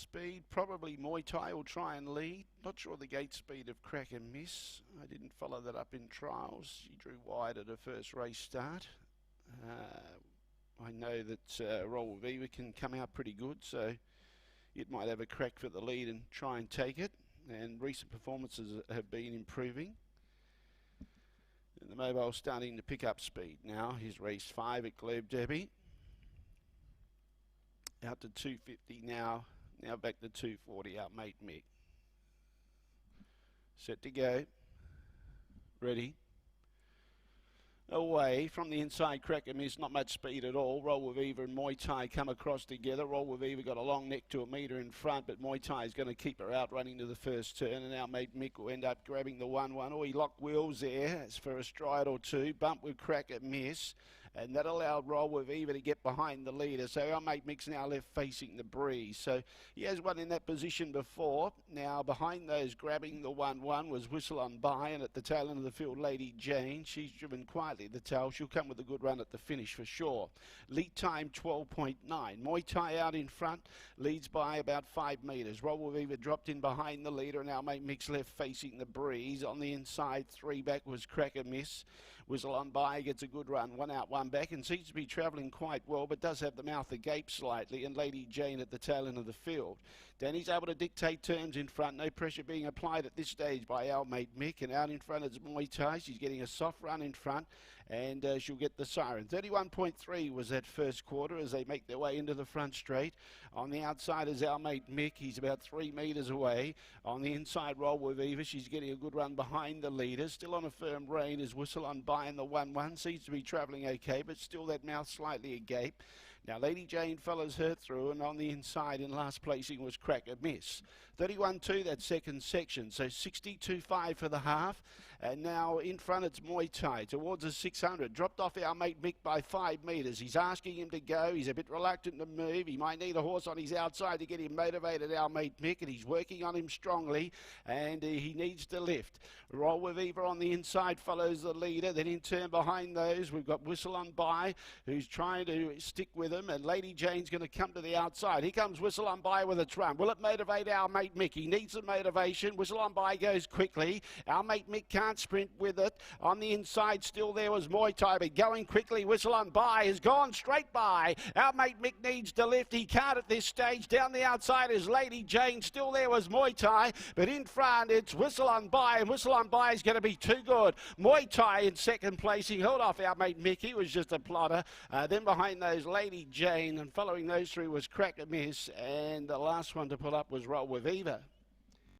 Speed, probably Muay Thai will try and lead. Not sure the gate speed of Crack and Miss. I didn't follow that up in trials. She drew wide at her first race start. I know that Roll with Eva can come out pretty good, so it might have a crack for the lead and try and take it. And recent performances have been improving. And the mobile's starting to pick up speed now. Here's race 5 at Globe Derby. Out to 250 now. Now back to 240, out mate Mick. Set to go. Ready. Away from the inside, Crack and Miss, not much speed at all. Roll with Eva and Muay Thai come across together. Roll with Eva got a long neck to a metre in front, but Muay Thai is going to keep her out running to the first turn, and our mate Mick will end up grabbing the 1-1. Oh, he locked wheels there. It's for a stride or two. Bump with Crack and Miss. And that allowed Roll with Eva to get behind the leader. So our mate Mick's now left facing the breeze. So he has one in that position before. Now behind those grabbing the 1-1 was Whistle on By, and at the tail end of the field, Lady Jane. She's driven quietly at the tail. She'll come with a good run at the finish for sure. Lead time 12.9. Muay Thai out in front, leads by about 5 metres. Roll with Eva dropped in behind the leader, and our mate Mick's left facing the breeze. On the inside, 3 back was Crack and Miss. Whistle on By gets a good run, 1 out, 1 back, and seems to be travelling quite well, but does have the mouth agape slightly, and Lady Jane at the tail end of the field. Danny's able to dictate terms in front, no pressure being applied at this stage by our mate Mick, and out in front is Muay Thai. She's getting a soft run in front, and she'll get the siren. 31.3 was that first quarter as they make their way into the front straight. On the outside is our mate Mick. He's about 3 metres away. On the inside, Roll with Eva. She's getting a good run behind the leader. Still on a firm rein is Whistle on By in the 1-1. Seems to be travelling okay, but still that mouth slightly agape. Now Lady Jane follows her through, and on the inside in last placing was Crack and Miss. 31.2 that second section, so 62.5 for the half. And now in front it's Muay Thai towards the 600. Dropped off our mate Mick by 5 metres. He's asking him to go. He's a bit reluctant to move. He might need a horse on his outside to get him motivated, our mate Mick, and he's working on him strongly, and he needs to lift. Roll with Eva on the inside follows the leader. Then in turn behind those we've got Whistle on By, who's trying to stick with him, and Lady Jane's going to come to the outside. Here comes Whistle on By with its run. Will it motivate our mate Mick? He needs the motivation. Whistle on By goes quickly. Our mate Mick can't sprint with it. On the inside still there was Muay Thai, but going quickly. Whistle on By has gone straight by. Our mate Mick needs to lift. He can't at this stage. Down the outside is Lady Jane. Still there was Muay Thai, but in front it's Whistle on By, and Whistle on By is going to be too good. Muay Thai in second place. He held off our mate Mick. He was just a plotter. Then behind those Lady Jane, and following those three was Crack and Miss, and the last one to pull up was Roll with Eva.